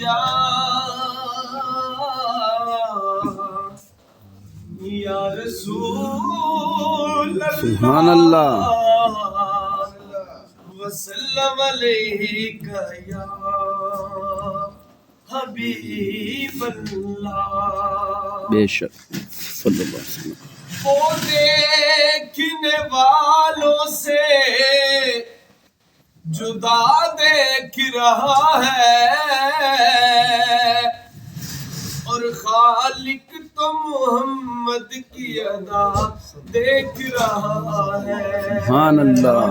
या रसूल सुभान अल्लाह वसल्लम अलैका या हबीब अल्लाह। बेशक सल्लल्लाहु अलैहि वसल्लम। वो देखने वालों से जुदा देख रहा है और खालिक तो मोहम्मद की अदा देख रहा है। सुभान अल्लाह।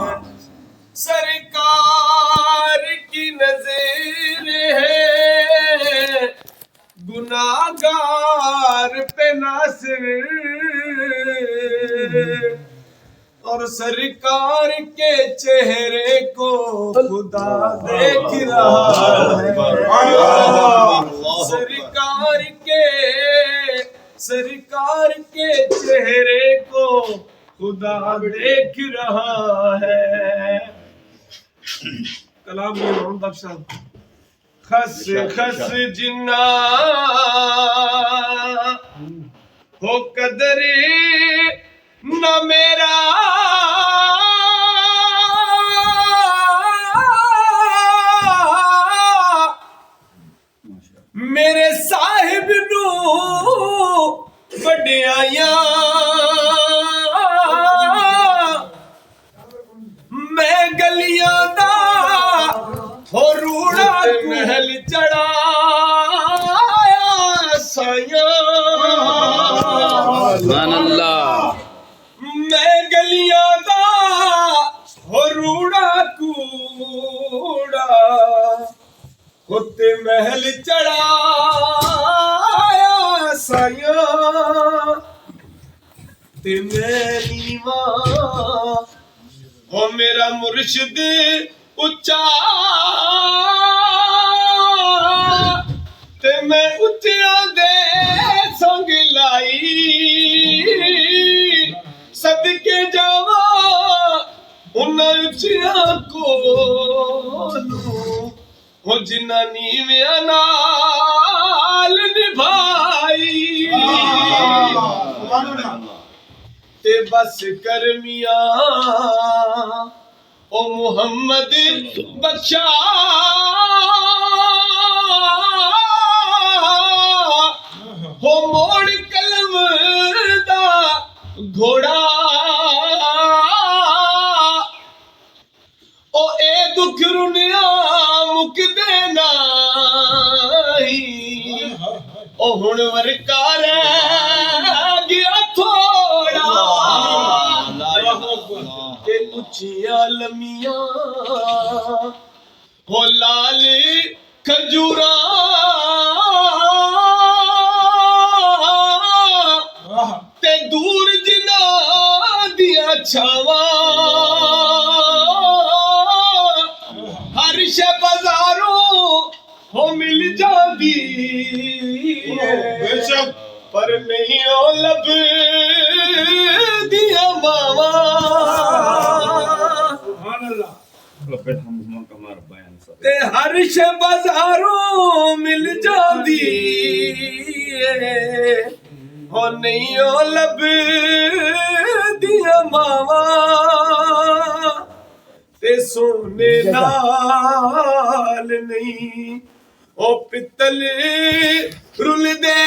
सरकार की नजर है गुनाहगार पे नासिर और सरकार के चेहरे को खुदा देख रहा है। सरकार के चेहरे को खुदा देख रहा है। कलाम मोहम्मद बख्शा। खस खस जिन्ना हो कदरे न मेरा मेरे साहिब नू वड्याइयां मैं गलियां दा हो रूड़ा महल चढ़ाया साया। सुभान अल्लाह। मैं गलियां दा हो रूड़ा कूड़ा होते महल चढ़ाया साया। ते मैं नीवा ओ मेरा मुर्शिद उच्चा ते मैं उच्चिया दे संग लाई सदके जावा उन्हां उच्चिया कोलू हो जिन्ना नीविया नाल निभाई ते बस कर मियां ओ मुहम्मद बख्शा हो मोड़ कलम दा घोड़ा ओ ए दुख रुनिया मुक देना ओ हुण वरकार गया थोड़ा ते उच्चिया लमिया हो लाल खजूरा ते दूर जिना दिया छावा हर शे बाजारों हो मिल जाती पर नहीं ओ लब दिया मावा। ते हर शे बाजारों मिल जाती हो नहीं ओ लब दिया मावा। ते सोने नाल नहीं ओ पित्तल रुल दे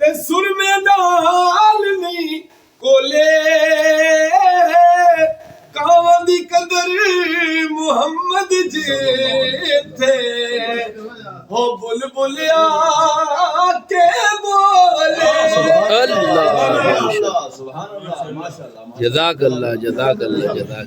ते सुरमे नाल नहीं कोले कावां दी कदर मुहम्मद जे थे हो बुलबुल आके बोले। अल्लाह। जज़ाक अल्लाह जज़ाक अल्लाह जज़ाक अल्लाह।